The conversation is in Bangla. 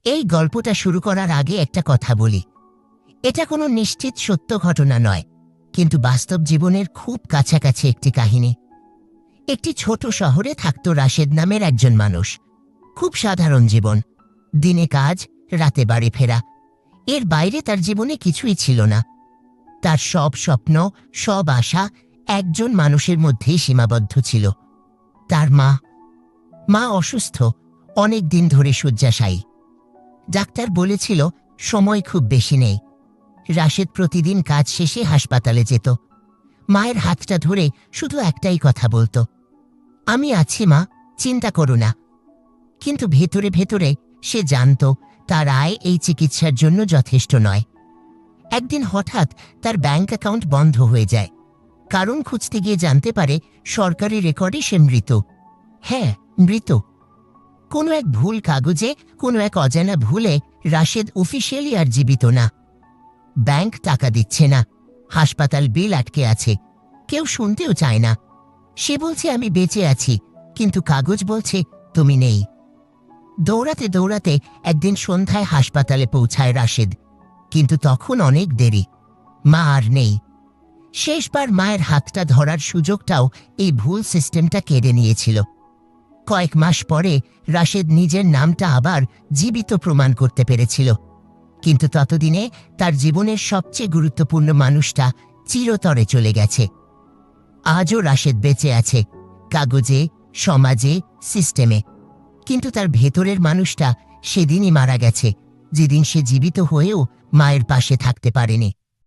এই গল্পটা শুরু করার আগে একটা কথা বলি। এটা কোনো নিশ্চিত সত্য ঘটনা নয়, কিন্তু বাস্তব জীবনের খুব কাছাকাছি একটি কাহিনী। একটি ছোট শহরে থাকত রাশেদ নামের একজন মানুষ। খুব সাধারণ জীবন, দিনে কাজ, রাতে বাড়ি ফেরা। এর বাইরে তার জীবনে কিছুই ছিল না। তার সব স্বপ্ন, সব আশা একজন মানুষের মধ্যেই সীমাবদ্ধ ছিল, তার মা। মা অসুস্থ, অনেক দিন ধরে শয্যাশায়ী। ডাক্তার বলেছিল সময় খুব বেশি নেই। রাশেদ প্রতিদিন কাজ শেষে হাসপাতালে যেত। মায়ের হাতটা ধরে শুধু একটাই কথা বলতো, আমি আছি মা, চিন্তা করো না। কিন্তু ভেতরে ভেতরে সে জানত তার আয় এই চিকিৎসার জন্য যথেষ্ট নয়। একদিন হঠাৎ তার ব্যাংক অ্যাকাউন্ট বন্ধ হয়ে যায়। কারণ খুঁজতে গিয়ে জানতে পারে সরকারি রেকর্ডে সে মৃত। হ্যাঁ, মৃত। কোনো এক ভুল কাগজে, কোনো এক অজানা ভুলে রাশেদ অফিসিয়ালি আর জীবিত না। ব্যাংক টাকা দিচ্ছে না, হাসপাতাল বিল আটকে আছে, কেউ শুনতেও চায় না। সে বলছে আমি বেঁচে আছি, কিন্তু কাগজ বলছে তুমি নেই। দৌড়াতে দৌড়াতে একদিন সন্ধ্যায় হাসপাতালে পৌঁছায় রাশেদ, কিন্তু তখন অনেক দেরি। মা আর নেই। শেষবার মায়ের হাতটা ধরার সুযোগটাও এই ভুল সিস্টেমটা কেড়ে নিয়েছিল। কয়েক মাস পরে রাশেদ নিজের নামটা আবার জীবিত প্রমাণ করতে পেরেছিল, কিন্তু ততদিনে তার জীবনের সবচেয়ে গুরুত্বপূর্ণ মানুষটা চিরতরে চলে গেছে। আজও রাশেদ বেঁচে আছে, কাগজে, সমাজে, সিস্টেমে, কিন্তু তার ভেতরের মানুষটা সেদিনই মারা গেছে, যেদিন সে জীবিত হয়েও মায়ের পাশে থাকতে পারেনি।